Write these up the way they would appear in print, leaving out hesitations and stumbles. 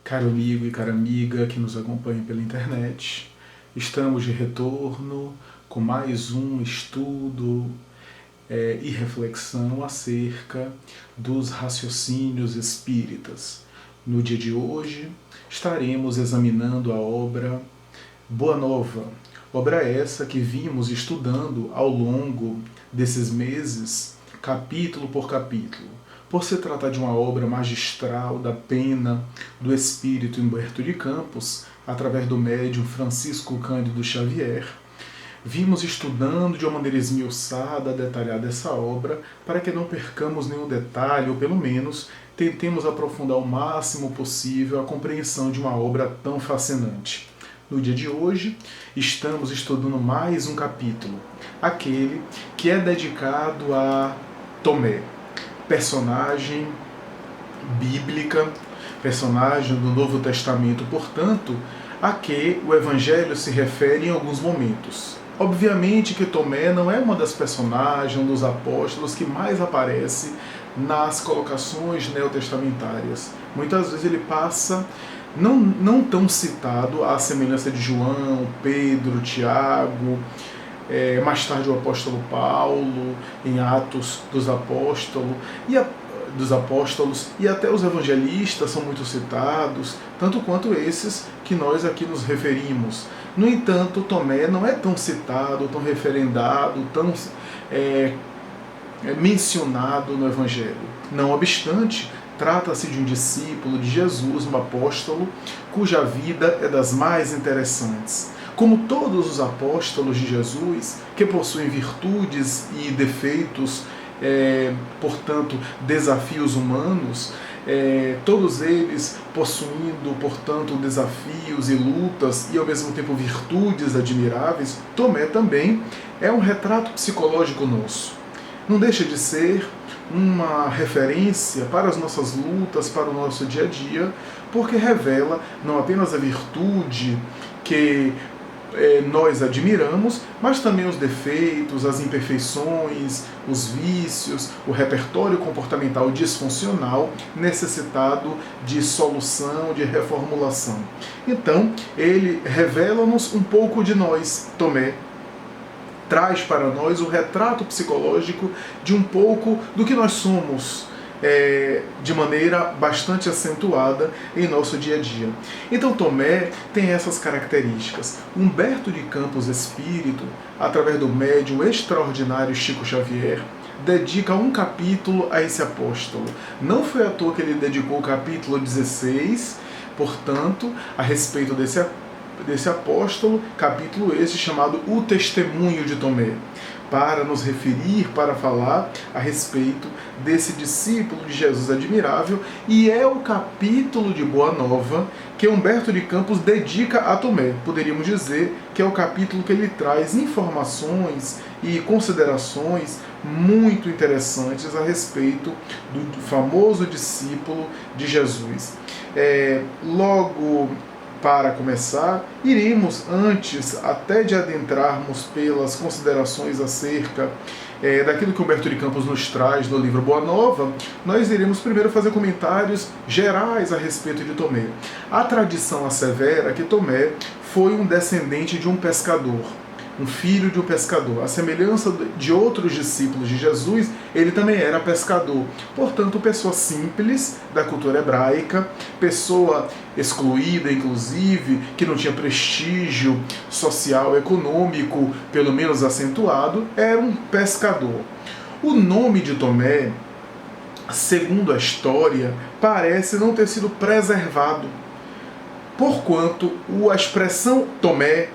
Caro amigo e cara amiga que nos acompanha pela internet, estamos de retorno com mais um estudo e reflexão acerca dos raciocínios espíritas. No dia de hoje, estaremos examinando a obra Boa Nova, obra essa que vimos estudando ao longo desses meses, capítulo por capítulo. Por se tratar de uma obra magistral da pena do espírito Humberto de Campos, através do médium Francisco Cândido Xavier, vimos estudando de uma maneira esmiuçada, detalhada essa obra, para que não percamos nenhum detalhe, ou pelo menos tentemos aprofundar o máximo possível a compreensão de uma obra tão fascinante. No dia de hoje, estamos estudando mais um capítulo, aquele que é dedicado a Tomé, personagem bíblica, personagem do Novo Testamento, portanto, a que o Evangelho se refere em alguns momentos. Obviamente que Tomé não é uma das personagens, dos apóstolos que mais aparece nas colocações neotestamentárias. Muitas vezes ele passa não tão citado à semelhança de João, Pedro, Tiago, mais tarde o apóstolo Paulo, em Atos dos Apóstolos, e até os evangelistas são muito citados, tanto quanto esses que nós aqui nos referimos. No entanto, Tomé não é tão citado, tão referendado, tão mencionado no Evangelho. Não obstante, trata-se de um discípulo de Jesus, um apóstolo, cuja vida é das mais interessantes. Como todos os apóstolos de Jesus, que possuem virtudes e defeitos, portanto, desafios humanos, todos eles possuindo, portanto, desafios e lutas e, ao mesmo tempo, virtudes admiráveis, Tomé também é um retrato psicológico nosso. Não deixa de ser uma referência para as nossas lutas, para o nosso dia a dia, porque revela não apenas a virtude que nós admiramos, mas também os defeitos, as imperfeições, os vícios, o repertório comportamental disfuncional necessitado de solução, de reformulação. Então, ele revela-nos um pouco de nós, Tomé. Traz para nós o retrato psicológico de um pouco do que nós somos, de maneira bastante acentuada em nosso dia a dia. Então Tomé tem essas características. Humberto de Campos Espírito, através do médium extraordinário Chico Xavier, dedica um capítulo a esse apóstolo. Não foi à toa que ele dedicou o capítulo 16, portanto, a respeito desse apóstolo, capítulo esse chamado O Testemunho de Tomé, para nos referir, para falar a respeito desse discípulo de Jesus admirável, e é o capítulo de Boa Nova que Humberto de Campos dedica a Tomé. Poderíamos dizer que é o capítulo que ele traz informações e considerações muito interessantes a respeito do famoso discípulo de Jesus. Logo para começar, iremos, antes até de adentrarmos pelas considerações acerca daquilo que Humberto de Campos nos traz no livro Boa Nova, nós iremos primeiro fazer comentários gerais a respeito de Tomé. A tradição assevera que Tomé foi um descendente de um pescador, um filho de um pescador. A semelhança de outros discípulos de Jesus, ele também era pescador. Portanto, pessoa simples da cultura hebraica, pessoa excluída, inclusive, que não tinha prestígio social, econômico, pelo menos acentuado, era um pescador. O nome de Tomé, segundo a história, parece não ter sido preservado, porquanto a expressão Tomé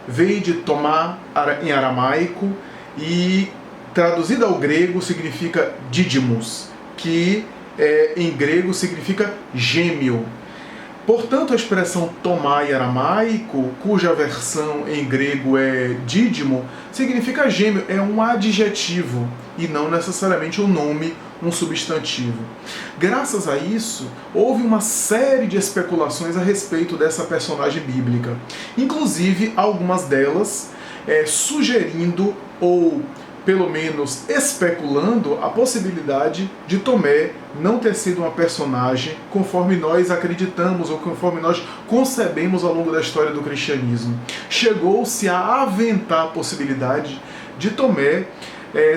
veio de Tomá em aramaico e traduzida ao grego significa Dídimos, que em grego significa gêmeo. Portanto, a expressão Tomá em aramaico, cuja versão em grego é dídimo, significa gêmeo, é um adjetivo e não necessariamente um nome, um substantivo. Graças a isso, houve uma série de especulações a respeito dessa personagem bíblica, inclusive algumas delas sugerindo ou pelo menos especulando, a possibilidade de Tomé não ter sido uma personagem conforme nós acreditamos ou conforme nós concebemos ao longo da história do cristianismo. Chegou-se a aventar a possibilidade de Tomé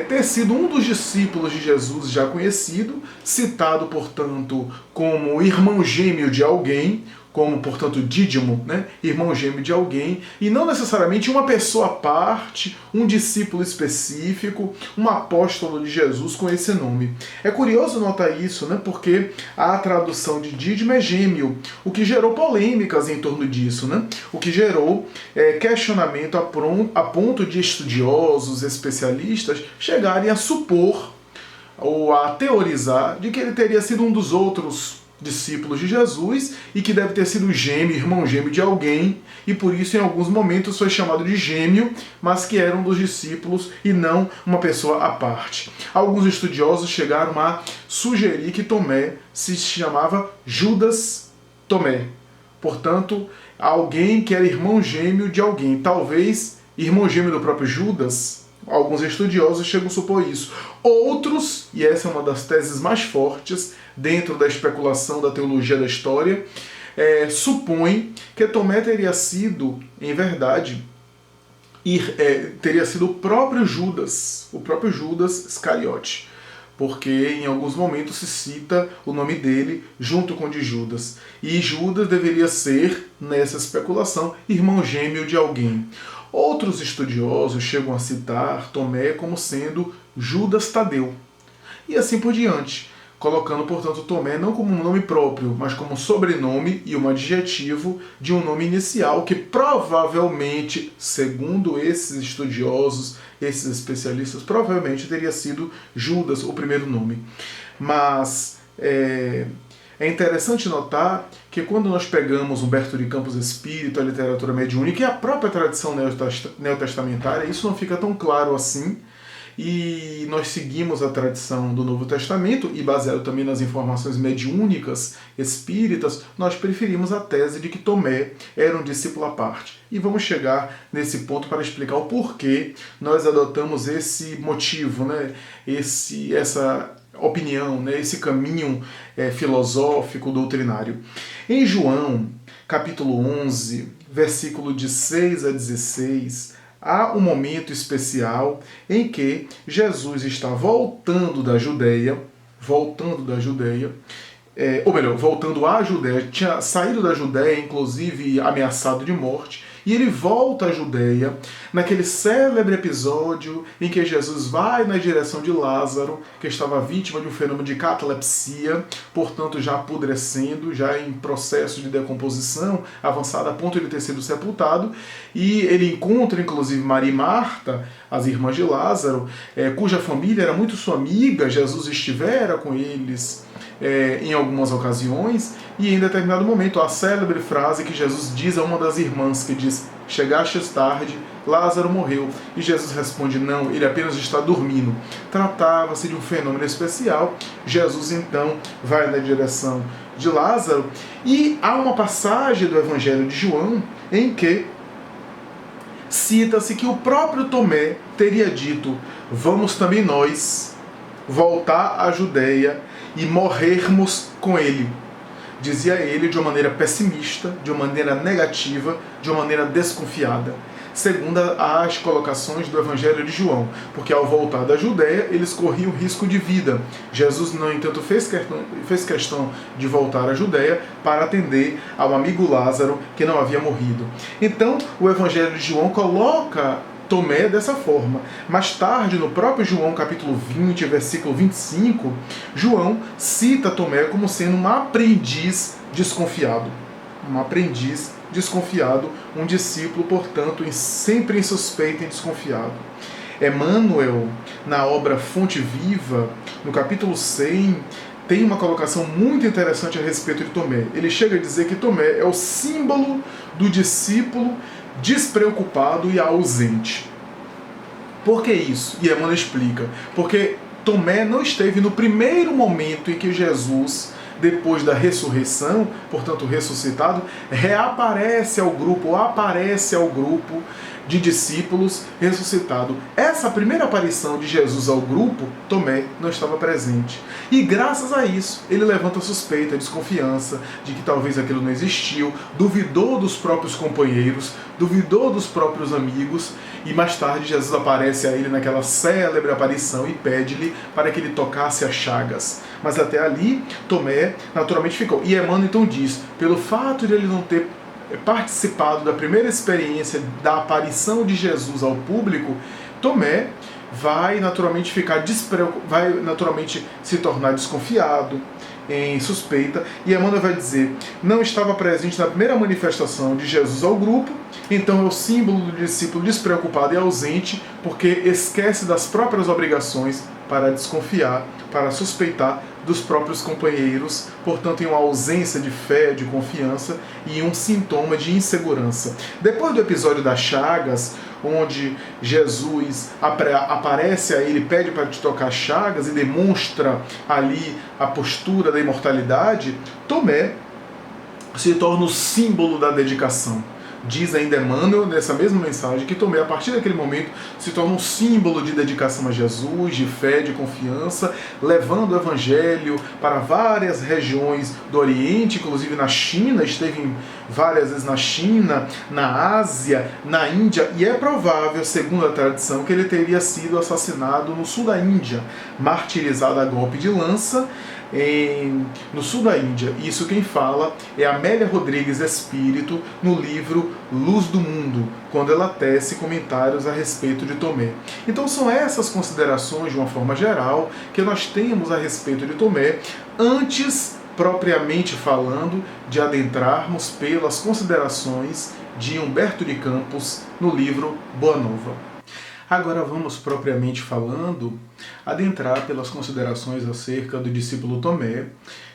ter sido um dos discípulos de Jesus já conhecido, citado, portanto, como irmão gêmeo de alguém, como, portanto, Dídimo, né? Irmão gêmeo de alguém, e não necessariamente uma pessoa à parte, um discípulo específico, um apóstolo de Jesus com esse nome. É curioso notar isso, né? Porque a tradução de Dídimo é gêmeo, o que gerou polêmicas em torno disso, né? O que gerou questionamento a ponto de estudiosos, especialistas, chegarem a supor ou a teorizar de que ele teria sido um dos outros discípulos de Jesus e que deve ter sido gêmeo, irmão gêmeo de alguém, e por isso em alguns momentos foi chamado de gêmeo, mas que era um dos discípulos e não uma pessoa à parte. Alguns estudiosos chegaram a sugerir que Tomé se chamava Judas Tomé, portanto, alguém que era irmão gêmeo de alguém, talvez irmão gêmeo do próprio Judas. Alguns estudiosos chegam a supor isso. Outros, e essa é uma das teses mais fortes dentro da especulação da teologia da história, supõem que Tomé teria sido, em verdade, teria sido o próprio Judas Iscariote, porque em alguns momentos se cita o nome dele junto com o de Judas. E Judas deveria ser, nessa especulação, irmão gêmeo de alguém. Outros estudiosos chegam a citar Tomé como sendo Judas Tadeu. E assim por diante, colocando, portanto, Tomé não como um nome próprio, mas como um sobrenome e um adjetivo de um nome inicial que provavelmente, segundo esses estudiosos, esses especialistas, provavelmente teria sido Judas, o primeiro nome. Mas é interessante notar que quando nós pegamos Humberto de Campos Espírito, a literatura mediúnica e a própria tradição neotestamentária, isso não fica tão claro assim, e nós seguimos a tradição do Novo Testamento, e baseado também nas informações mediúnicas espíritas, nós preferimos a tese de que Tomé era um discípulo à parte. E vamos chegar nesse ponto para explicar o porquê nós adotamos esse motivo, né? essa opinião, né? Esse caminho filosófico, doutrinário. Em João, capítulo 11, versículo de 6 a 16, há um momento especial em que Jesus está voltando da Judéia, ou melhor, voltando à Judéia, tinha saído da Judéia, inclusive ameaçado de morte, e ele volta à Judéia, naquele célebre episódio em que Jesus vai na direção de Lázaro, que estava vítima de um fenômeno de catalepsia, portanto já apodrecendo, já em processo de decomposição avançada a ponto de ter sido sepultado, e ele encontra inclusive Maria e Marta, as irmãs de Lázaro, cuja família era muito sua amiga. Jesus estivera com eles em algumas ocasiões, e em determinado momento a célebre frase que Jesus diz a uma das irmãs, que diz: "Chegastes tarde, Lázaro morreu", e Jesus responde: "Não, ele apenas está dormindo". Tratava-se de um fenômeno especial. Jesus então vai na direção de Lázaro, e há uma passagem do Evangelho de João em que cita-se que o próprio Tomé teria dito: "Vamos também nós voltar à Judéia e morrermos com ele". Dizia ele de uma maneira pessimista, de uma maneira negativa, de uma maneira desconfiada, segundo as colocações do Evangelho de João, porque ao voltar da Judéia eles corriam risco de vida. Jesus, no entanto, fez questão de voltar à Judéia para atender ao amigo Lázaro, que não havia morrido. Então, o Evangelho de João coloca Tomé dessa forma. Mais tarde, no próprio João capítulo 20, versículo 25, João cita Tomé como sendo um aprendiz desconfiado. Um aprendiz desconfiado, um discípulo, portanto, sempre em suspeita e desconfiado. Emmanuel, na obra Fonte Viva, no capítulo 100, tem uma colocação muito interessante a respeito de Tomé. Ele chega a dizer que Tomé é o símbolo do discípulo despreocupado e ausente. Por que isso? E Emmanuel explica. Porque Tomé não esteve no primeiro momento em que Jesus, depois da ressurreição, portanto ressuscitado, aparece ao grupo de discípulos ressuscitado. Essa primeira aparição de Jesus ao grupo, Tomé não estava presente. E graças a isso, ele levanta suspeita, desconfiança de que talvez aquilo não existiu, duvidou dos próprios companheiros, duvidou dos próprios amigos, e mais tarde Jesus aparece a ele naquela célebre aparição e pede-lhe para que ele tocasse as chagas. Mas até ali, Tomé naturalmente ficou. E Emmanuel então diz, pelo fato de ele não ter participado da primeira experiência da aparição de Jesus ao público, Tomé vai naturalmente vai naturalmente se tornar desconfiado, em suspeita, e Emmanuel vai dizer, não estava presente na primeira manifestação de Jesus ao grupo, então é o símbolo do discípulo despreocupado e ausente, porque esquece das próprias obrigações para desconfiar, para suspeitar dos próprios companheiros, portanto em uma ausência de fé, de confiança e um sintoma de insegurança. Depois do episódio das chagas, onde Jesus aparece a ele, pede para te tocar chagas e demonstra ali a postura da imortalidade, Tomé se torna o símbolo da dedicação. Diz ainda Emmanuel, nessa mesma mensagem, que Tomé, a partir daquele momento, se torna um símbolo de dedicação a Jesus, de fé, de confiança, levando o Evangelho para várias regiões do Oriente, inclusive na China, esteve várias vezes na China, na Ásia, na Índia, e é provável, segundo a tradição, que ele teria sido assassinado no sul da Índia, martirizado a golpe de lança, no sul da Índia. Isso quem fala é Amélia Rodrigues Espírito, no livro Luz do Mundo, quando ela tece comentários a respeito de Tomé. Então são essas considerações, de uma forma geral, que nós temos a respeito de Tomé, antes, propriamente falando, de adentrarmos pelas considerações de Humberto de Campos no livro Boa Nova. Agora vamos, propriamente falando, adentrar pelas considerações acerca do discípulo Tomé,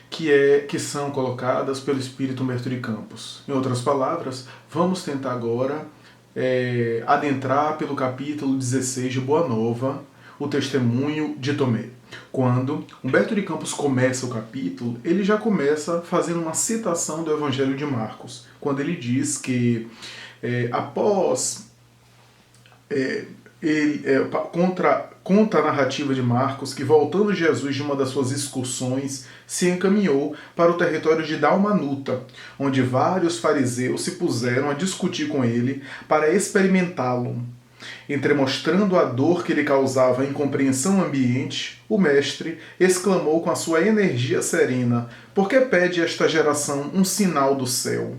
que são colocadas pelo Espírito Humberto de Campos. Em outras palavras, vamos tentar agora adentrar pelo capítulo 16 de Boa Nova, o testemunho de Tomé. Quando Humberto de Campos começa o capítulo, ele já começa fazendo uma citação do Evangelho de Marcos, quando ele diz que após... conta a narrativa de Marcos que, voltando Jesus de uma das suas excursões, se encaminhou para o território de Dalmanuta, onde vários fariseus se puseram a discutir com ele para experimentá-lo. Entremostrando a dor que lhe causava a incompreensão ambiente, o mestre exclamou com a sua energia serena: "Por que pede esta geração um sinal do céu?"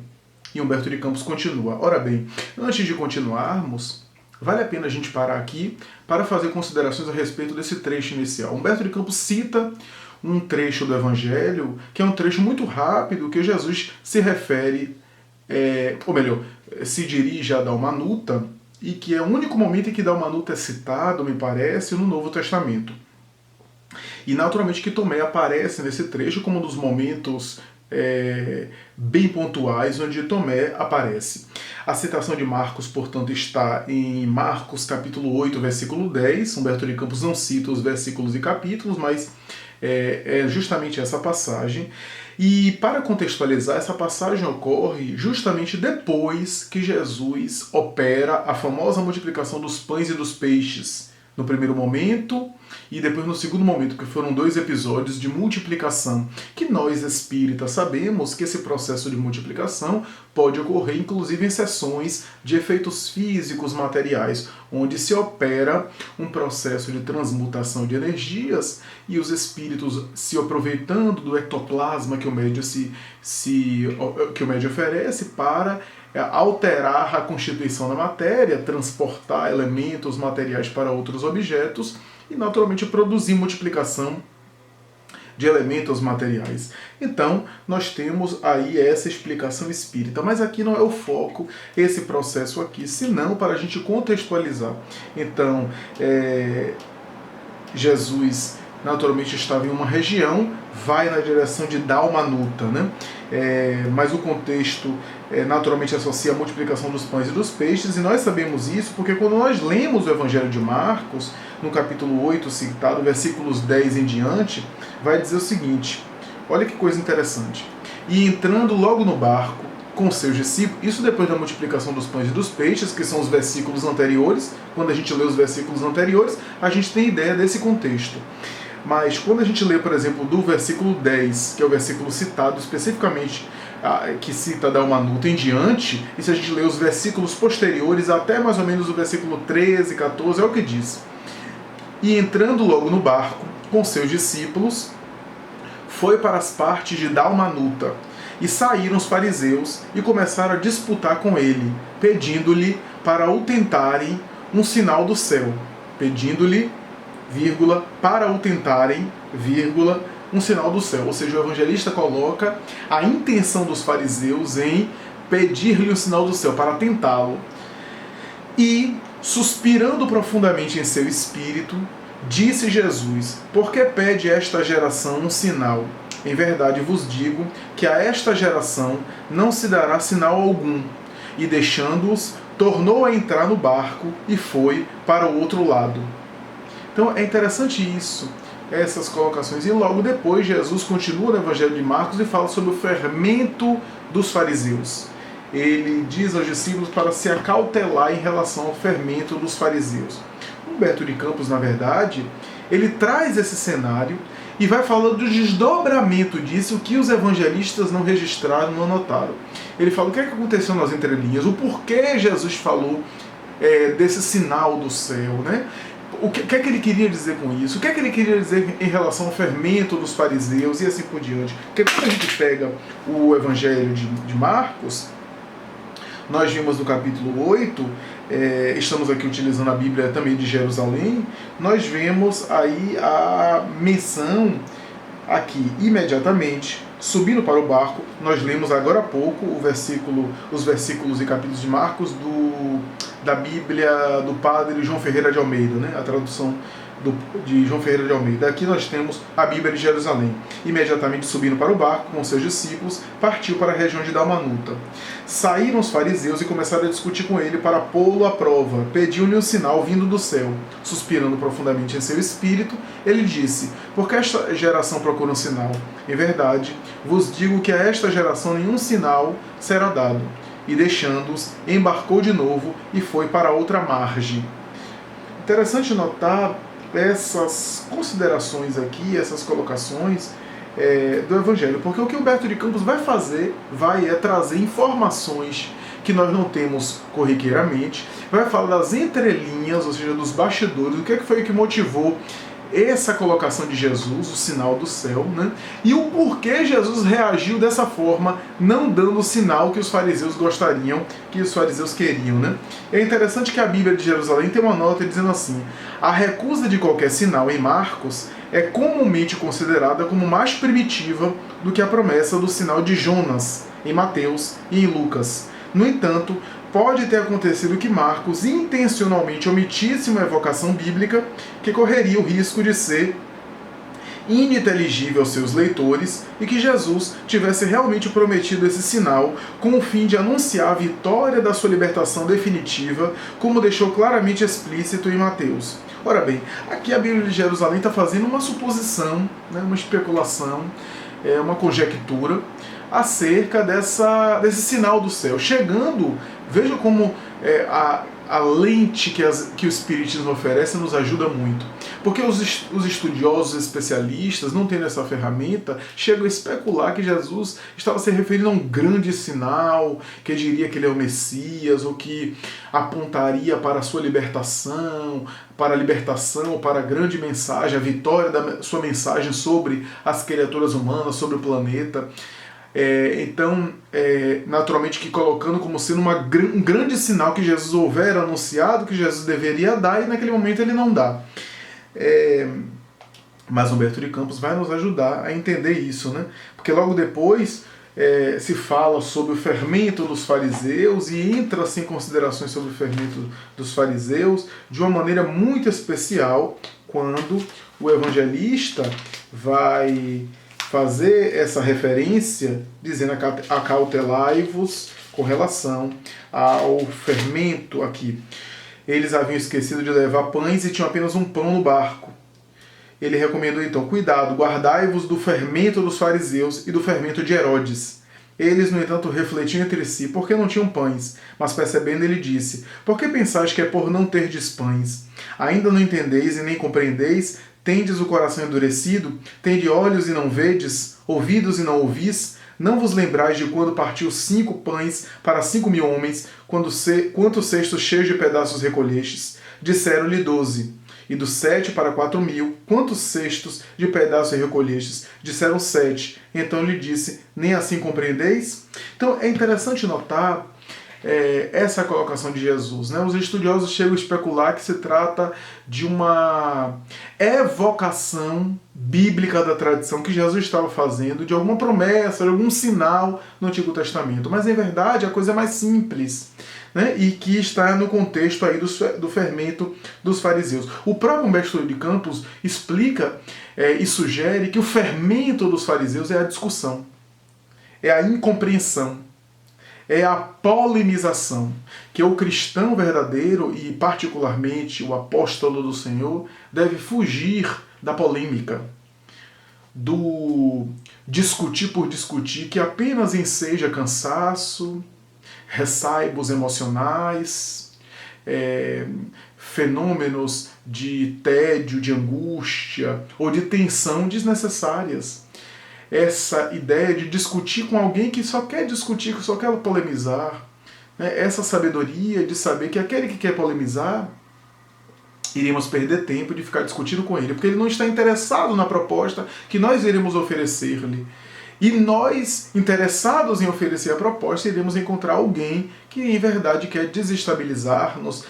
E Humberto de Campos continua. Ora bem, antes de continuarmos, vale a pena a gente parar aqui para fazer considerações a respeito desse trecho inicial. Humberto de Campos cita um trecho do Evangelho, que é um trecho muito rápido, que Jesus se refere, ou melhor, se dirige a Dalmanuta, e que é o único momento em que Dalmanuta é citado, me parece, no Novo Testamento. E naturalmente que Tomé aparece nesse trecho como um dos momentos bem pontuais onde Tomé aparece. A citação de Marcos, portanto, está em Marcos capítulo 8, versículo 10. Humberto de Campos não cita os versículos e capítulos, mas é justamente essa passagem. E para contextualizar, essa passagem ocorre justamente depois que Jesus opera a famosa multiplicação dos pães e dos peixes. No primeiro momento e depois no segundo momento, que foram 2 episódios de multiplicação, que nós espíritas sabemos que esse processo de multiplicação pode ocorrer inclusive em sessões de efeitos físicos materiais, onde se opera um processo de transmutação de energias e os espíritos, se aproveitando do ectoplasma que o médium que o médium oferece para alterar a constituição da matéria, transportar elementos materiais para outros objetos e, naturalmente, produzir multiplicação de elementos materiais. Então, nós temos aí essa explicação espírita, mas aqui não é o foco, esse processo aqui, senão para a gente contextualizar. Então, Jesus naturalmente estava em uma região, vai na direção de Dalmanuta, né? Mas o contexto naturalmente associa a multiplicação dos pães e dos peixes, e nós sabemos isso porque quando nós lemos o Evangelho de Marcos, no capítulo 8 citado, versículos 10 em diante, vai dizer o seguinte, olha que coisa interessante: "E entrando logo no barco, com seus discípulos, isso depois da multiplicação dos pães e dos peixes, que são os versículos anteriores. Quando a gente lê os versículos anteriores, a gente tem ideia desse contexto. Mas quando a gente lê, por exemplo, do versículo 10, que é o versículo citado especificamente, que cita Dalmanuta em diante, e se a gente lê os versículos posteriores, até mais ou menos o versículo 13, 14, é o que diz. E entrando logo no barco, com seus discípulos, foi para as partes de Dalmanuta. E saíram os fariseus e começaram a disputar com ele, pedindo-lhe para o tentarem um sinal do céu. Pedindo-lhe, vírgula, para o tentarem, vírgula, um sinal do céu. Ou seja, o evangelista coloca a intenção dos fariseus em pedir-lhe um sinal do céu, para tentá-lo. E, suspirando profundamente em seu espírito, disse Jesus: por que pede esta geração um sinal? Em verdade vos digo que a esta geração não se dará sinal algum. E deixando-os, tornou a entrar no barco e foi para o outro lado. Então é interessante isso, essas colocações. E logo depois Jesus continua no Evangelho de Marcos e fala sobre o fermento dos fariseus. Ele diz aos discípulos para se acautelar em relação ao fermento dos fariseus. Humberto de Campos, na verdade, ele traz esse cenário e vai falando do desdobramento disso que os evangelistas não registraram, não anotaram. Ele fala o que é que aconteceu nas entrelinhas, o porquê Jesus falou desse sinal do céu, né? O que é que ele queria dizer com isso? O que é que ele queria dizer em relação ao fermento dos fariseus e assim por diante? Porque quando a gente pega o Evangelho de Marcos, nós vimos no capítulo 8, estamos aqui utilizando a Bíblia também de Jerusalém, nós vemos aí a menção aqui imediatamente, subindo para o barco. Nós lemos agora há pouco os versículos e capítulos de Marcos da Bíblia do padre João Ferreira de Almeida, né? A tradução de João Ferreira de Almeida. Aqui nós temos a Bíblia de Jerusalém. Imediatamente subindo para o barco com seus discípulos, partiu para a região de Dalmanuta. Saíram os fariseus e começaram a discutir com ele para pô-lo à prova. Pediam-lhe um sinal vindo do céu. Suspirando profundamente em seu espírito, ele disse: por que esta geração procura um sinal? Em verdade, vos digo que a esta geração nenhum sinal será dado. E deixando-os, embarcou de novo e foi para outra margem. Interessante notar essas considerações aqui, essas colocações do Evangelho, porque o que Humberto de Campos vai fazer é trazer informações que nós não temos corriqueiramente, vai falar das entrelinhas, ou seja, dos bastidores, o que foi que motivou essa colocação de Jesus, o sinal do céu, né? E o porquê Jesus reagiu dessa forma, não dando o sinal que os fariseus gostariam, que os fariseus queriam, né? É interessante que a Bíblia de Jerusalém tem uma nota dizendo assim: a recusa de qualquer sinal em Marcos é comumente considerada como mais primitiva do que a promessa do sinal de Jonas em Mateus e em Lucas. No entanto, pode ter acontecido que Marcos intencionalmente omitisse uma evocação bíblica que correria o risco de ser ininteligível aos seus leitores e que Jesus tivesse realmente prometido esse sinal com o fim de anunciar a vitória da sua libertação definitiva, como deixou claramente explícito em Mateus. Ora bem, aqui a Bíblia de Jerusalém está fazendo uma suposição, né, uma especulação, uma conjectura acerca desse sinal do céu. Chegando, veja como a lente que o Espiritismo oferece nos ajuda muito. Porque os estudiosos especialistas, não tendo essa ferramenta, chegam a especular que Jesus estava se referindo a um grande sinal, que diria que ele é o Messias, ou que apontaria para a sua libertação, para a grande mensagem, a vitória da sua mensagem sobre as criaturas humanas, sobre o planeta. Então, naturalmente que colocando como sendo um grande sinal que Jesus houvera anunciado, que Jesus deveria dar, e naquele momento ele não dá. Mas Humberto de Campos vai nos ajudar a entender isso, né? Porque logo depois se fala sobre o fermento dos fariseus e entra-se em considerações sobre o fermento dos fariseus de uma maneira muito especial quando o evangelista vai fazer essa referência dizendo: acautelai-vos com relação ao fermento aqui. Eles haviam esquecido de levar pães e tinham apenas um pão no barco. Ele recomendou então: cuidado, guardai-vos do fermento dos fariseus e do fermento de Herodes. Eles, no entanto, refletiam entre si, porque não tinham pães. Mas percebendo, ele disse: Por que pensais que é por não terdes pães? Ainda não entendeis e nem compreendeis? Tendes o coração endurecido? Tende olhos e não vedes? Ouvidos e não ouvis? Não vos lembrais de quando partiu 5 pães para 5.000 homens, quantos cestos cheios de pedaços recolhestes? Disseram-lhe 12. E dos 7 para 4.000, quantos cestos de pedaços recolhestes? Disseram 7. Então lhe disse: Nem assim compreendeis? Então é interessante notar essa colocação de Jesus, né? Os estudiosos chegam a especular que se trata de uma evocação bíblica da tradição que Jesus estava fazendo, de alguma promessa, de algum sinal no Antigo Testamento. Mas, em verdade, a coisa é mais simples, né? E que está no contexto aí do fermento dos fariseus. O próprio Humberto de Campos explica e sugere que o fermento dos fariseus é a discussão, é a incompreensão, é a polemização, que o cristão verdadeiro, e particularmente o apóstolo do Senhor, deve fugir da polêmica, do discutir por discutir, que apenas enseja cansaço, ressaibos emocionais, fenômenos de tédio, de angústia ou de tensão desnecessárias. Essa ideia de discutir com alguém que só quer discutir, que só quer polemizar, né? Essa sabedoria de saber que aquele que quer polemizar, iríamos perder tempo de ficar discutindo com ele, porque ele não está interessado na proposta que nós iremos oferecer-lhe. E nós, interessados em oferecer a proposta, iremos encontrar alguém que em verdade quer desestabilizar-nos,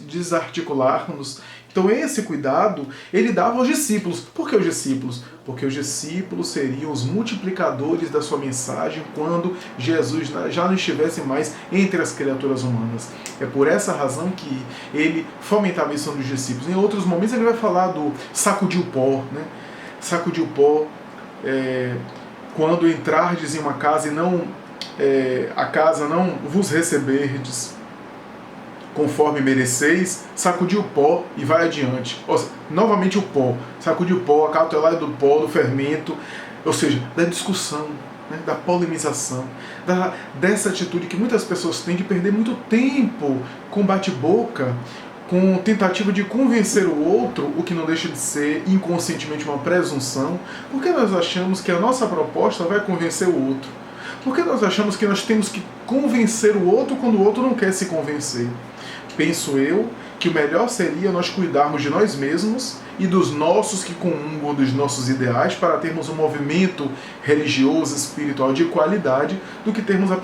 desarticular-nos. Então esse cuidado ele dava aos discípulos. Por que os discípulos? Porque os discípulos seriam os multiplicadores da sua mensagem quando Jesus já não estivesse mais entre as criaturas humanas. É por essa razão que ele fomentava isso nos discípulos. Em outros momentos ele vai falar do sacudir o pó, né? Sacudir o pó, quando entrardes em uma casa e a casa não vos receberdes conforme mereceis, sacudir o pó e vai adiante. Novamente o pó, sacudir o pó, a cautelar do pó, do fermento, ou seja, da discussão, né, da polemização, dessa atitude que muitas pessoas têm de perder muito tempo com bate-boca, com tentativa de convencer o outro, o que não deixa de ser inconscientemente uma presunção, porque nós achamos que a nossa proposta vai convencer o outro. Porque nós achamos que nós temos que convencer o outro quando o outro não quer se convencer. Penso eu que o melhor seria nós cuidarmos de nós mesmos e dos nossos que comungam dos nossos ideais para termos um movimento religioso, espiritual de qualidade, do que termos a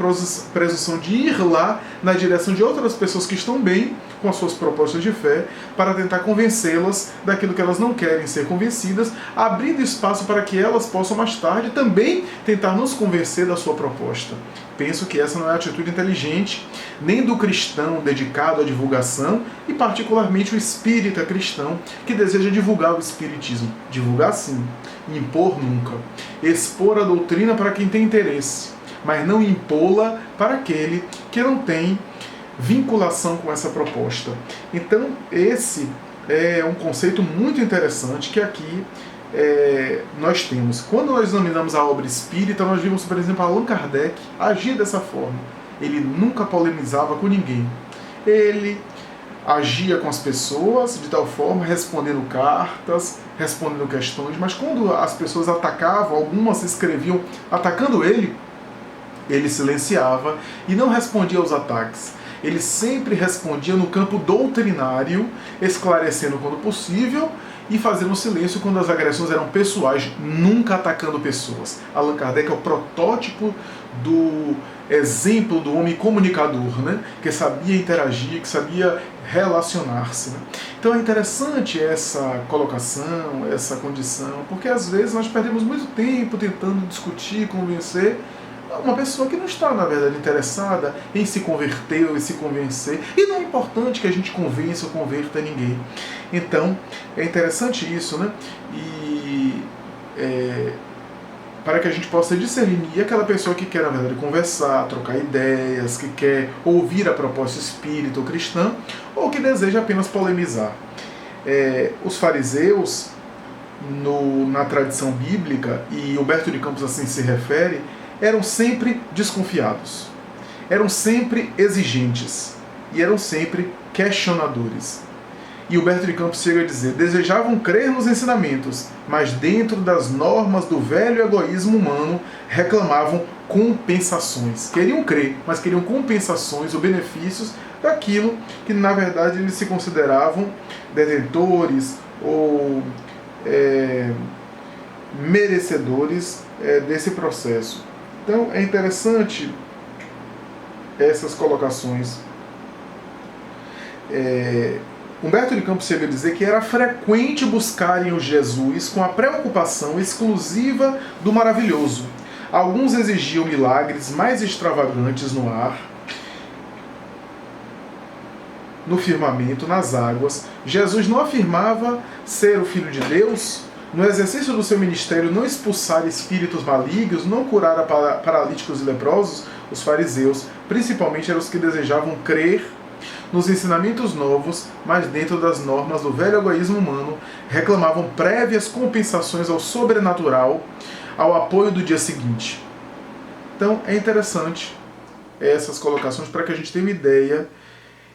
presunção de ir lá na direção de outras pessoas que estão bem com as suas propostas de fé para tentar convencê-las daquilo que elas não querem ser convencidas, abrindo espaço para que elas possam mais tarde também tentar nos convencer da sua proposta. Penso que essa não é a atitude inteligente, nem do cristão dedicado à divulgação, e particularmente o espírita cristão que deseja divulgar o espiritismo. Divulgar sim, impor nunca. Expor a doutrina para quem tem interesse, mas não impô-la para aquele que não tem vinculação com essa proposta. Então esse é um conceito muito interessante que aqui nós temos. Quando nós examinamos a obra espírita, nós vimos, por exemplo, Allan Kardec agir dessa forma. Ele nunca polemizava com ninguém. Ele agia com as pessoas de tal forma, respondendo cartas, respondendo questões, mas quando as pessoas atacavam, algumas escreviam atacando ele, ele silenciava e não respondia aos ataques. Ele sempre respondia no campo doutrinário, esclarecendo quando possível e fazendo silêncio quando as agressões eram pessoais, nunca atacando pessoas. Allan Kardec é o protótipo do exemplo do homem comunicador, né? Que sabia interagir, que sabia relacionar-se. Né? Então é interessante essa colocação, essa condição, porque às vezes nós perdemos muito tempo tentando discutir, convencer uma pessoa que não está, na verdade, interessada em se converter ou em se convencer. E não é importante que a gente convença ou converta ninguém. Então, é interessante isso, né? E para que a gente possa discernir aquela pessoa que quer, na verdade, conversar, trocar ideias, que quer ouvir a proposta espírita ou cristã, ou que deseja apenas polemizar. Os fariseus, na tradição bíblica, e Humberto de Campos assim se refere, eram sempre desconfiados, eram sempre exigentes e eram sempre questionadores. E Humberto de Campos chega a dizer: desejavam crer nos ensinamentos, mas dentro das normas do velho egoísmo humano reclamavam compensações. Queriam crer, mas queriam compensações ou benefícios daquilo que na verdade eles se consideravam detentores ou merecedores desse processo. Então é interessante essas colocações. Humberto de Campos chega a dizer que era frequente buscarem o Jesus com a preocupação exclusiva do maravilhoso. Alguns exigiam milagres mais extravagantes no ar, no firmamento, nas águas. Jesus não afirmava ser o Filho de Deus? No exercício do seu ministério, não expulsar espíritos malignos, não curar paralíticos e leprosos? Os fariseus, principalmente, eram os que desejavam crer nos ensinamentos novos, mas dentro das normas do velho egoísmo humano, reclamavam prévias compensações ao sobrenatural, ao apoio do dia seguinte. Então é interessante essas colocações para que a gente tenha uma ideia.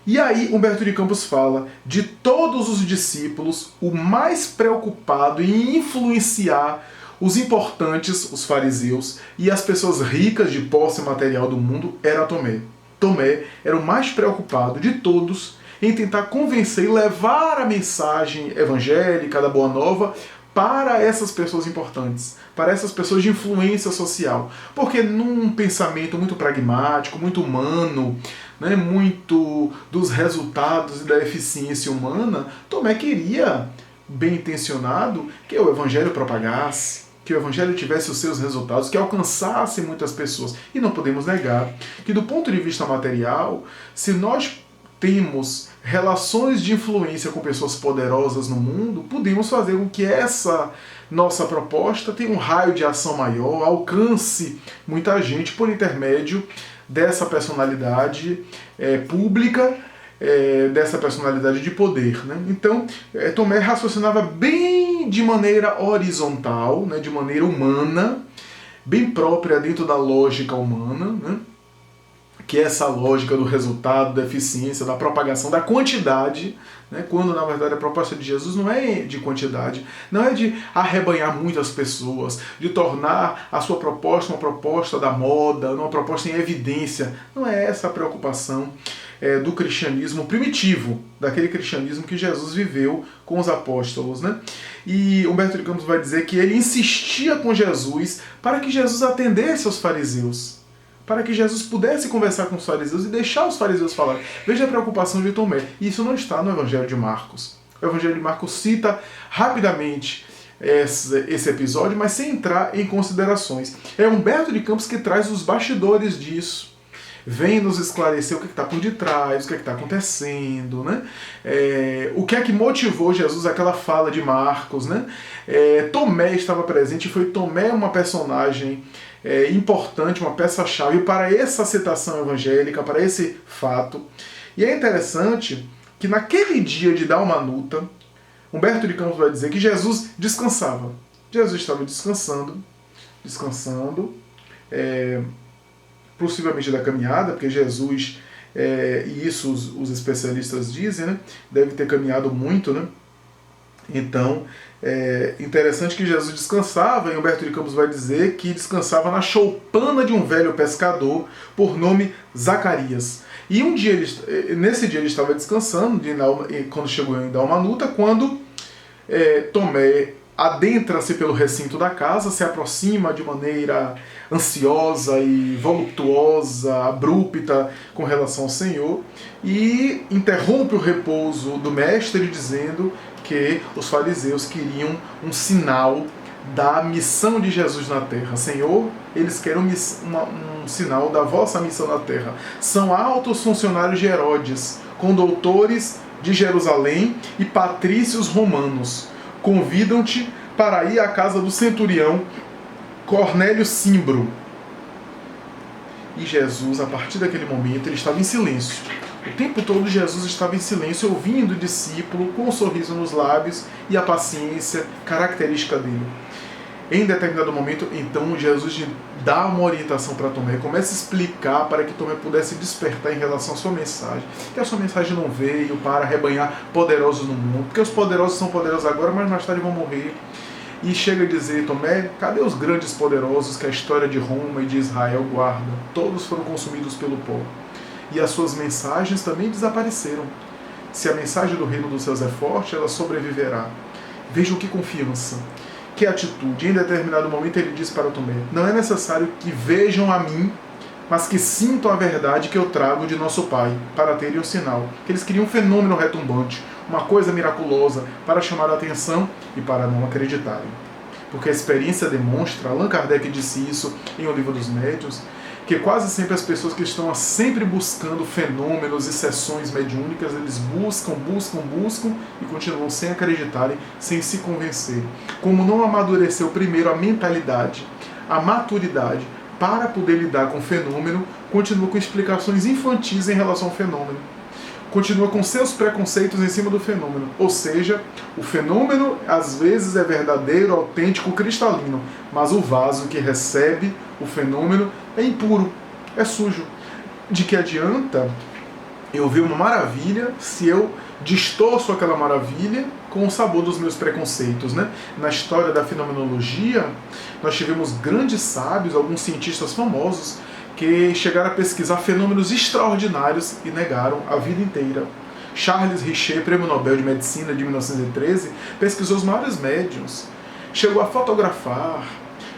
E aí Humberto de Campos fala: de todos os discípulos, o mais preocupado em influenciar os importantes, os fariseus, e as pessoas ricas de posse material do mundo era Tomé. Tomé era o mais preocupado de todos em tentar convencer e levar a mensagem evangélica da Boa Nova para essas pessoas importantes, para essas pessoas de influência social. Porque num pensamento muito pragmático, muito humano, né, muito dos resultados e da eficiência humana, Tomé queria, bem intencionado, que o evangelho propagasse, que o evangelho tivesse os seus resultados, que alcançasse muitas pessoas. E não podemos negar que, do ponto de vista material, se nós temos relações de influência com pessoas poderosas no mundo, podemos fazer com que essa nossa proposta tenha um raio de ação maior, alcance muita gente por intermédio dessa personalidade pública, dessa personalidade de poder. Né? Então, Tomé raciocinava bem de maneira horizontal, né? De maneira humana, bem própria dentro da lógica humana, né? Que é essa lógica do resultado, da eficiência, da propagação, da quantidade, né? Quando na verdade a proposta de Jesus não é de quantidade, não é de arrebanhar muitas pessoas, de tornar a sua proposta uma proposta da moda, uma proposta em evidência. Não é essa a preocupação do cristianismo primitivo, daquele cristianismo que Jesus viveu com os apóstolos. Né? E Humberto de Campos vai dizer que ele insistia com Jesus para que Jesus atendesse aos fariseus, para que Jesus pudesse conversar com os fariseus e deixar os fariseus falar. Veja a preocupação de Tomé. E isso não está no Evangelho de Marcos. O Evangelho de Marcos cita rapidamente esse episódio, mas sem entrar em considerações. É Humberto de Campos que traz os bastidores disso. Vem nos esclarecer o que está por detrás, o que está acontecendo, né? O que é que motivou Jesus àquela fala de Marcos, né? Tomé estava presente, foi Tomé uma personagem importante, uma peça-chave para essa citação evangélica, para esse fato. E é interessante que naquele dia de Dalmanuta, Humberto de Campos vai dizer que Jesus descansava. Jesus estava descansando, possivelmente da caminhada, porque Jesus, e isso os especialistas dizem, né, deve ter caminhado muito, né? Então, é interessante que Jesus descansava, e Humberto de Campos vai dizer que descansava na choupana de um velho pescador por nome Zacarias. E nesse dia ele estava descansando, quando chegou em Dalmanuta, quando Tomé adentra-se pelo recinto da casa, se aproxima de maneira ansiosa e voluptuosa, abrupta com relação ao Senhor, e interrompe o repouso do mestre dizendo que os fariseus queriam um sinal da missão de Jesus na terra. Senhor, eles querem um sinal da vossa missão na terra. São altos funcionários de Herodes, condoutores de Jerusalém e patrícios romanos. Convidam-te para ir à casa do centurião Cornélio Cimbro. E Jesus, a partir daquele momento, ele estava em silêncio. O tempo todo Jesus estava em silêncio, ouvindo o discípulo com um sorriso nos lábios e a paciência característica dele. Em determinado momento, então, Jesus dá uma orientação para Tomé, começa a explicar para que Tomé pudesse despertar em relação à sua mensagem. Que a sua mensagem não veio para arrebanhar poderosos no mundo, porque os poderosos são poderosos agora, mas mais tarde vão morrer. E chega a dizer, Tomé, cadê os grandes poderosos que a história de Roma e de Israel guarda? Todos foram consumidos pelo pó. E as suas mensagens também desapareceram. Se a mensagem do reino dos céus é forte, ela sobreviverá. Vejam que confiança, que atitude. Em determinado momento ele diz para Tomé, não é necessário que vejam a mim, mas que sintam a verdade que eu trago de nosso Pai, para terem um sinal. Que eles queriam um fenômeno retumbante, uma coisa miraculosa, para chamar a atenção e para não acreditarem. Porque a experiência demonstra, Allan Kardec disse isso em O Livro dos Médiuns, que quase sempre as pessoas que estão sempre buscando fenômenos e sessões mediúnicas, eles buscam e continuam sem acreditarem, sem se convencer. Como não amadureceu primeiro a mentalidade, a maturidade, para poder lidar com o fenômeno, continua com explicações infantis em relação ao fenômeno. Continua com seus preconceitos em cima do fenômeno. Ou seja, o fenômeno às vezes é verdadeiro, autêntico, cristalino, mas o vaso que recebe o fenômeno é impuro, é sujo. De que adianta eu ver uma maravilha se eu distorço aquela maravilha com o sabor dos meus preconceitos, né? Na história da fenomenologia, nós tivemos grandes sábios, alguns cientistas famosos, que chegaram a pesquisar fenômenos extraordinários e negaram a vida inteira. Charles Richer, Prêmio Nobel de Medicina de 1913, pesquisou os maiores médiuns, chegou a fotografar,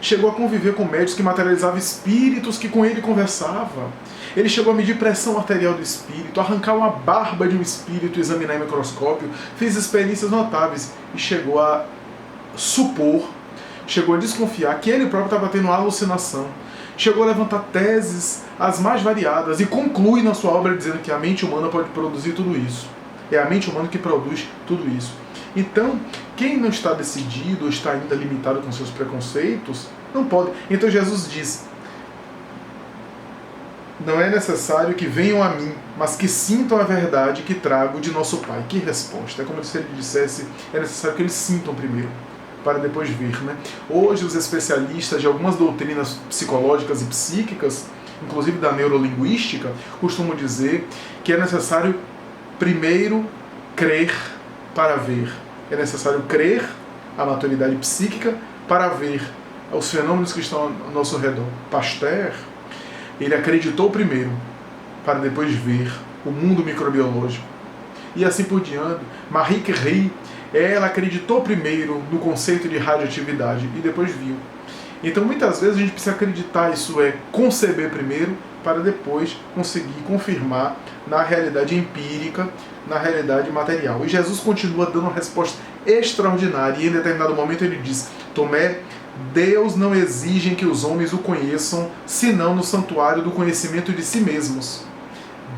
chegou a conviver com médiuns que materializavam espíritos que com ele conversava. Ele chegou a medir pressão arterial do espírito, arrancar uma barba de um espírito e examinar em microscópio, fez experiências notáveis e chegou a supor, chegou a desconfiar que ele próprio estava tendo uma alucinação. Chegou a levantar teses as mais variadas e conclui na sua obra dizendo que a mente humana pode produzir tudo isso. É a mente humana que produz tudo isso. Então, quem não está decidido ou está ainda limitado com seus preconceitos, não pode. Então Jesus diz, não é necessário que venham a mim, mas que sintam a verdade que trago de nosso Pai. Que resposta! É como se ele dissesse, é necessário que eles sintam primeiro, para depois ver, né? Hoje os especialistas de algumas doutrinas psicológicas e psíquicas, inclusive da neurolinguística, costumam dizer que é necessário primeiro crer para ver. É necessário crer a maturidade psíquica para ver os fenômenos que estão ao nosso redor. Pasteur, ele acreditou primeiro para depois ver o mundo microbiológico. E assim por diante. Marie Curie, ela acreditou primeiro no conceito de radioatividade e depois viu. Então muitas vezes a gente precisa acreditar, isso é, conceber primeiro para depois conseguir confirmar na realidade empírica, na realidade material. E Jesus continua dando uma resposta extraordinária e em determinado momento ele diz, Tomé, Deus não exige que os homens o conheçam, senão no santuário do conhecimento de si mesmos.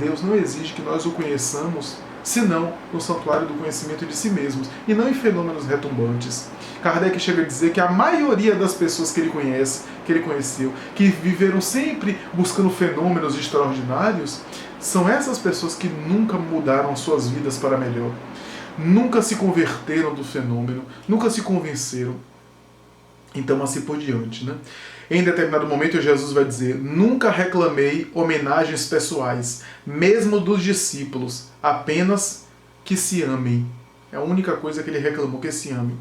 Deus não exige que nós o conheçamos, senão no santuário do conhecimento de si mesmos, e não em fenômenos retumbantes. Kardec chega a dizer que a maioria das pessoas que ele conhece, que ele conheceu, que viveram sempre buscando fenômenos extraordinários, são essas pessoas que nunca mudaram suas vidas para melhor, nunca se converteram do fenômeno, nunca se convenceram. Então, assim por diante, né? Em determinado momento, Jesus vai dizer, nunca reclamei homenagens pessoais, mesmo dos discípulos, apenas que se amem. É a única coisa que ele reclamou, que se amem.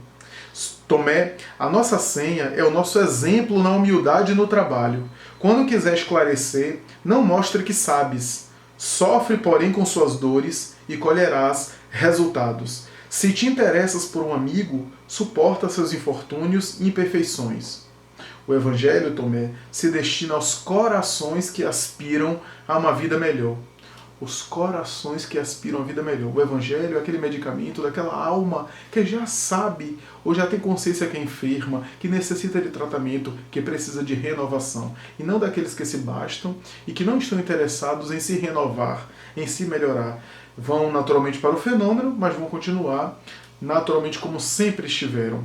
Tomé, a nossa senha é o nosso exemplo na humildade e no trabalho. Quando quiser esclarecer, não mostre que sabes. Sofre, porém, com suas dores e colherás resultados. Se te interessas por um amigo, suporta seus infortúnios e imperfeições. O Evangelho, Tomé, se destina aos corações que aspiram a uma vida melhor. Os corações que aspiram a uma vida melhor. O Evangelho é aquele medicamento daquela alma que já sabe ou já tem consciência que é enferma, que necessita de tratamento, que precisa de renovação. E não daqueles que se bastam e que não estão interessados em se renovar, em se melhorar. Vão naturalmente para o fenômeno, mas vão continuar naturalmente como sempre estiveram.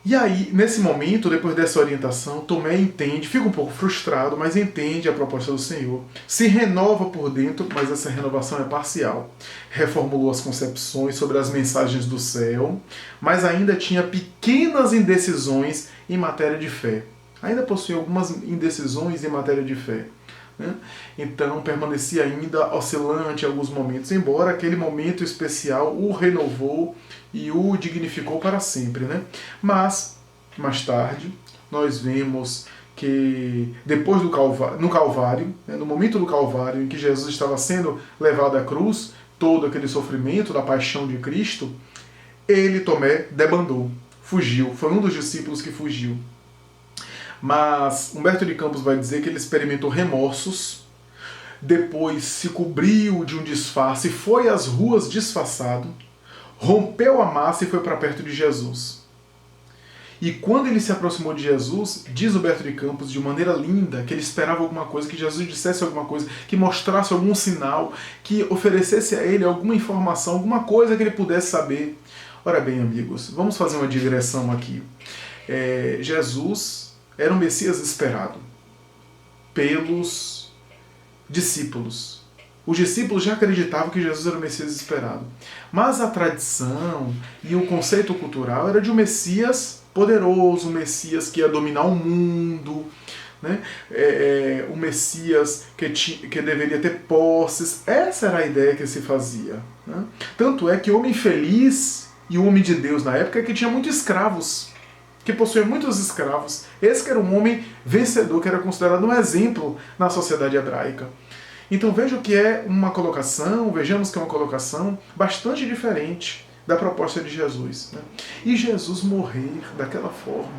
E aí, nesse momento, depois dessa orientação, Tomé entende, fica um pouco frustrado, mas entende a proposta do Senhor. Se renova por dentro, mas essa renovação é parcial. Reformulou as concepções sobre as mensagens do céu, mas ainda tinha pequenas indecisões em matéria de fé. Ainda possuía algumas indecisões em matéria de fé. Então permanecia ainda oscilante em alguns momentos, embora aquele momento especial o renovou e o dignificou para sempre. Mas, mais tarde, nós vemos que depois no Calvário, no momento do Calvário, em que Jesus estava sendo levado à cruz, todo aquele sofrimento da paixão de Cristo, ele, Tomé, debandou, fugiu, foi um dos discípulos que fugiu. Mas Humberto de Campos vai dizer que ele experimentou remorsos, depois se cobriu de um disfarce, foi às ruas disfarçado, rompeu a massa e foi para perto de Jesus. E quando ele se aproximou de Jesus, diz Humberto de Campos de maneira linda que ele esperava alguma coisa, que Jesus dissesse alguma coisa, que mostrasse algum sinal, que oferecesse a ele alguma informação, alguma coisa que ele pudesse saber. Ora bem, amigos, vamos fazer uma digressão aqui. Jesus era um Messias esperado pelos discípulos. Os discípulos já acreditavam que Jesus era o Messias esperado. Mas a tradição e o conceito cultural era de um Messias poderoso, um Messias que ia dominar o mundo, um Messias que deveria ter posses. Essa era a ideia que se fazia. Tanto é que o homem feliz e o homem de Deus na época é que tinha muitos escravos, que possuía muitos escravos. Esse que era um homem vencedor, que era considerado um exemplo na sociedade hebraica. Então vejamos que é uma colocação bastante diferente da proposta de Jesus. E Jesus morrer daquela forma,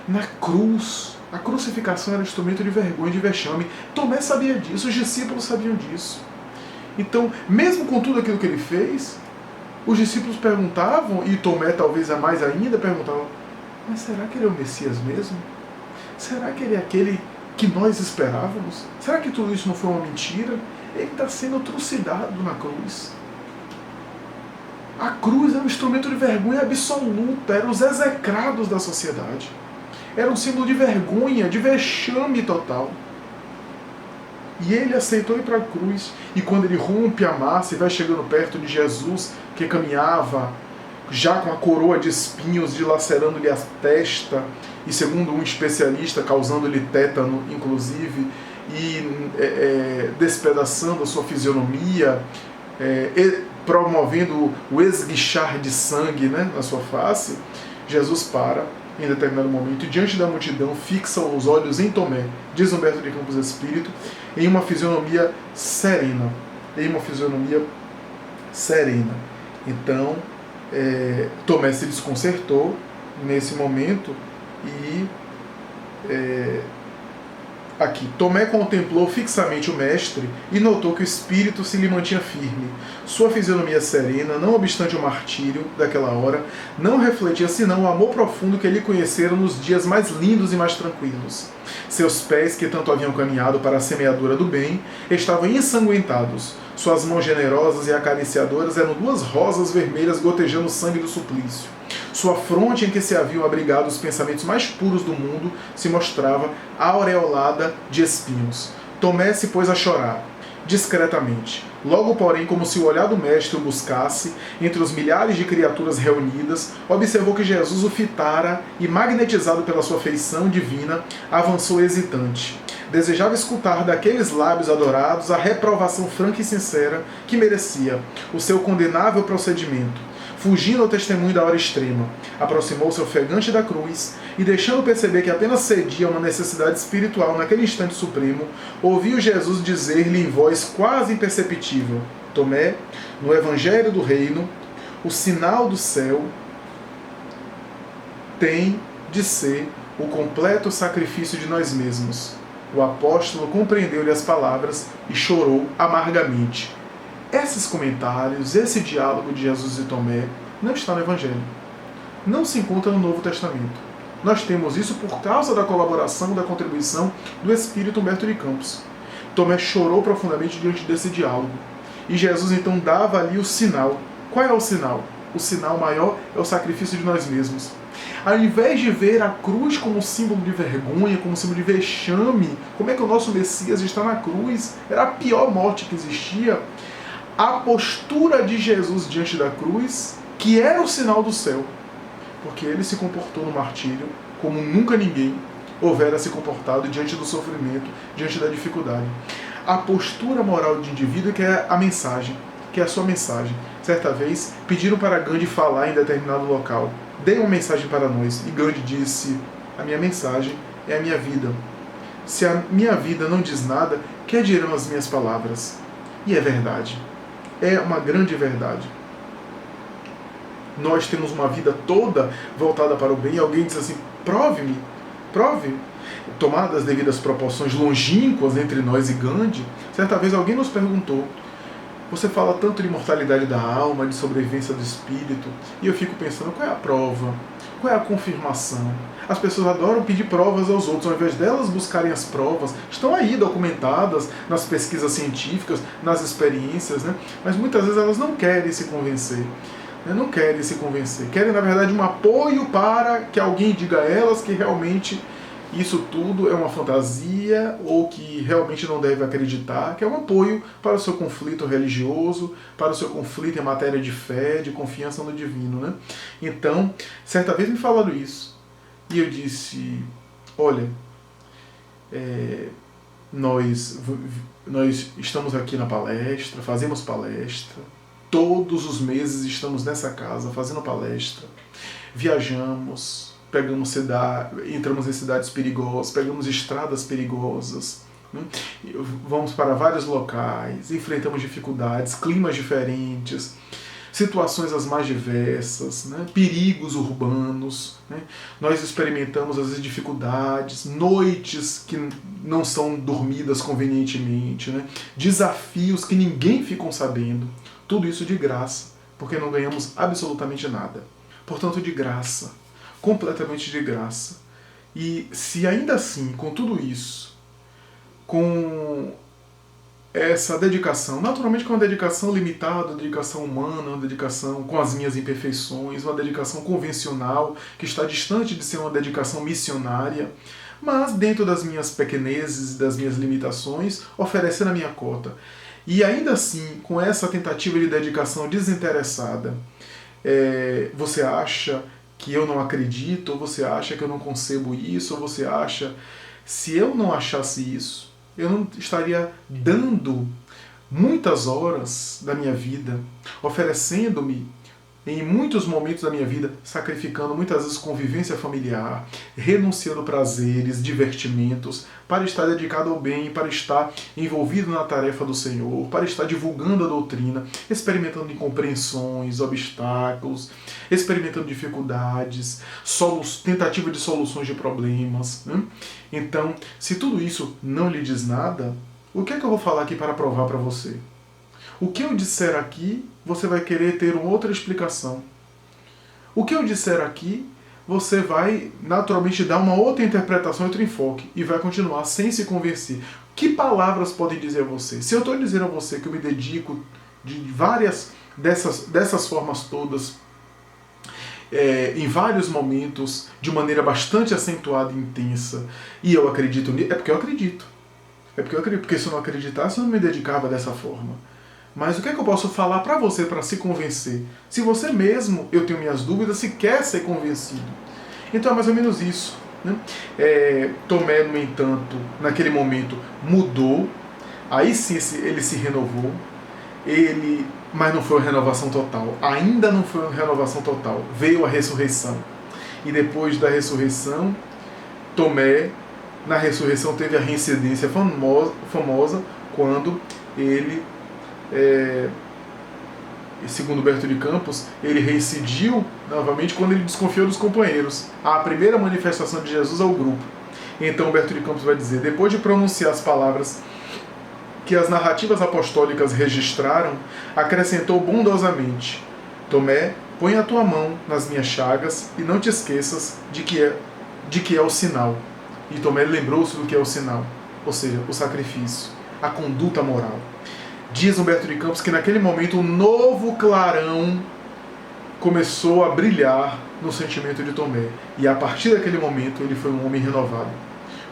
na cruz, a crucificação era instrumento de vergonha, de vexame. Tomé sabia disso, os discípulos sabiam disso. Então, mesmo com tudo aquilo que ele fez, os discípulos perguntavam, e Tomé talvez a mais ainda perguntava: mas será que ele é o Messias mesmo? Será que ele é aquele que nós esperávamos? Será que tudo isso não foi uma mentira? Ele está sendo trucidado na cruz. A cruz era um instrumento de vergonha absoluta, eram os execrados da sociedade. Era um símbolo de vergonha, de vexame total. E ele aceitou ir para a cruz. E quando ele rompe a massa e vai chegando perto de Jesus, que caminhava já com a coroa de espinhos, dilacerando-lhe a testa, e segundo um especialista, causando-lhe tétano, inclusive, e despedaçando a sua fisionomia, promovendo o esguichar de sangue na sua face, Jesus para em determinado momento e diante da multidão fixa os olhos em Tomé, diz Humberto de Campos Espírito, em uma fisionomia serena. Então, Tomé se desconcertou nesse momento e aqui, Tomé contemplou fixamente o mestre e notou que o espírito se lhe mantinha firme. Sua fisionomia serena, não obstante o martírio daquela hora, não refletia senão o amor profundo que ele conhecera nos dias mais lindos e mais tranquilos. Seus pés, que tanto haviam caminhado para a semeadura do bem, estavam ensanguentados. Suas mãos generosas e acariciadoras eram duas rosas vermelhas gotejando o sangue do suplício. Sua fronte, em que se haviam abrigado os pensamentos mais puros do mundo, se mostrava aureolada de espinhos. Tomé se pôs a chorar, discretamente. Logo, porém, como se o olhar do mestre o buscasse, entre os milhares de criaturas reunidas, observou que Jesus o fitara e, magnetizado pela sua feição divina, avançou hesitante. Desejava escutar daqueles lábios adorados a reprovação franca e sincera que merecia o seu condenável procedimento. Fugindo ao testemunho da hora extrema, aproximou-se ofegante da cruz e, deixando perceber que apenas cedia a uma necessidade espiritual naquele instante supremo, ouviu Jesus dizer-lhe em voz quase imperceptível: Tomé, no Evangelho do Reino, o sinal do céu tem de ser o completo sacrifício de nós mesmos. O apóstolo compreendeu-lhe as palavras e chorou amargamente. Esses comentários, esse diálogo de Jesus e Tomé não está no Evangelho. Não se encontra no Novo Testamento. Nós temos isso por causa da colaboração, da contribuição do Espírito Humberto de Campos. Tomé chorou profundamente diante desse diálogo. E Jesus então dava ali o sinal. Qual é o sinal? o sinal maior é o sacrifício de nós mesmos. Ao invés de ver a cruz como símbolo de vergonha, como símbolo de vexame, como é que o nosso Messias está na cruz? Era a pior morte que existia. A postura de Jesus diante da cruz, que era o sinal do céu, porque ele se comportou no martírio como nunca ninguém houvera se comportado diante do sofrimento, diante da dificuldade. A postura moral de indivíduo que é a mensagem, que é a sua mensagem. Certa vez, pediram para Gandhi falar em determinado local. Dê uma mensagem para nós. E Gandhi disse, a minha mensagem é a minha vida. Se a minha vida não diz nada, que dirão as minhas palavras? E é verdade. É uma grande verdade. Nós temos uma vida toda voltada para o bem e alguém diz assim, prove-me, prove. Tomadas as devidas proporções longínquas entre nós e Gandhi, certa vez alguém nos perguntou, você fala tanto de imortalidade da alma, de sobrevivência do espírito, e eu fico pensando, qual é a prova? Qual é a confirmação? As pessoas adoram pedir provas aos outros, ao invés delas buscarem as provas, estão aí documentadas nas pesquisas científicas, nas experiências, né? Mas muitas vezes elas não querem se convencer. Não querem se convencer. Querem, na verdade, um apoio para que alguém diga a elas que realmente isso tudo é uma fantasia ou que realmente não deve acreditar, que é um apoio para o seu conflito religioso, para o seu conflito em matéria de fé, de confiança no divino, né? Então, certa vez me falaram isso e eu disse, olha, nós estamos aqui na palestra, fazemos palestra, todos os meses estamos nessa casa fazendo palestra, viajamos, entramos em cidades perigosas, pegamos estradas perigosas, né? Vamos para vários locais, enfrentamos dificuldades, climas diferentes, situações as mais diversas, né? Perigos urbanos, né? Nós experimentamos às vezes dificuldades, noites que não são dormidas convenientemente, né? Desafios que ninguém ficou sabendo, tudo isso de graça, porque não ganhamos absolutamente nada. Portanto, de graça, completamente de graça. E se ainda assim, com tudo isso, com essa dedicação, naturalmente com uma dedicação limitada, uma dedicação humana, uma dedicação com as minhas imperfeições, uma dedicação convencional, que está distante de ser uma dedicação missionária, mas dentro das minhas pequenezes, das minhas limitações, oferecendo a minha cota. E ainda assim, com essa tentativa de dedicação desinteressada, você acha que eu não acredito, ou você acha que eu não concebo isso, ou você acha... Se eu não achasse isso, eu não estaria dando muitas horas da minha vida, oferecendo-me em muitos momentos da minha vida, sacrificando muitas vezes convivência familiar, renunciando prazeres, divertimentos, para estar dedicado ao bem, para estar envolvido na tarefa do Senhor, para estar divulgando a doutrina, experimentando incompreensões, obstáculos, experimentando dificuldades, tentativa de soluções de problemas, né? Então, se tudo isso não lhe diz nada, o que é que eu vou falar aqui para provar para você? O que eu disser aqui, você vai querer ter uma outra explicação. O que eu disser aqui, você vai naturalmente dar uma outra interpretação, outro enfoque, e vai continuar sem se convencer. Que palavras podem dizer a você? Se eu estou dizendo a você que eu me dedico de várias dessas formas todas, em vários momentos, de maneira bastante acentuada e intensa, e eu acredito nisso, é porque eu acredito. É porque eu acredito, porque se eu não acreditasse, eu não me dedicava dessa forma. Mas o que é que eu posso falar para você para se convencer? Se você mesmo, eu tenho minhas dúvidas, se quer ser convencido. Então é mais ou menos isso, né? Tomé, no entanto, naquele momento mudou, aí sim ele se renovou, mas não foi uma renovação total, ainda não foi uma renovação total, veio a ressurreição. E depois da ressurreição, Tomé, na ressurreição, teve a reincidência famosa quando ele... segundo Humberto de Campos, ele reincidiu novamente quando ele desconfiou dos companheiros. A primeira manifestação de Jesus ao grupo. Então Humberto de Campos vai dizer, depois de pronunciar as palavras que as narrativas apostólicas registraram, acrescentou bondosamente, Tomé, põe a tua mão nas minhas chagas e não te esqueças de que é o sinal. E Tomé lembrou-se do que é o sinal, ou seja, o sacrifício, a conduta moral. Diz Humberto de Campos que naquele momento um novo clarão começou a brilhar no sentimento de Tomé. E a partir daquele momento ele foi um homem renovado,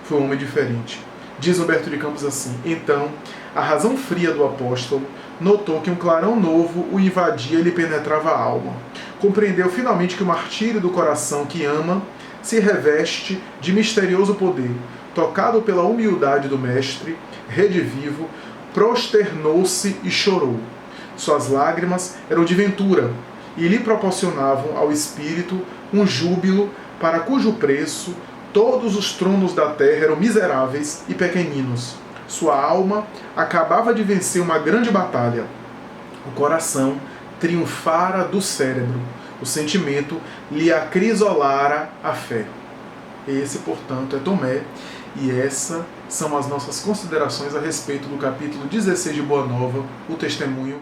foi um homem diferente. Diz Humberto de Campos assim: então, a razão fria do apóstolo notou que um clarão novo o invadia e lhe penetrava a alma. Compreendeu finalmente que o martírio do coração que ama se reveste de misterioso poder. Tocado pela humildade do mestre, redivivo, prosternou-se e chorou. Suas lágrimas eram de ventura e lhe proporcionavam ao espírito um júbilo para cujo preço todos os tronos da terra eram miseráveis e pequeninos. Sua alma acabava de vencer uma grande batalha. O coração triunfara do cérebro. O sentimento lhe acrisolara a fé. Esse, portanto, é Tomé, e essas são as nossas considerações a respeito do capítulo 16 de Boa Nova, o testemunho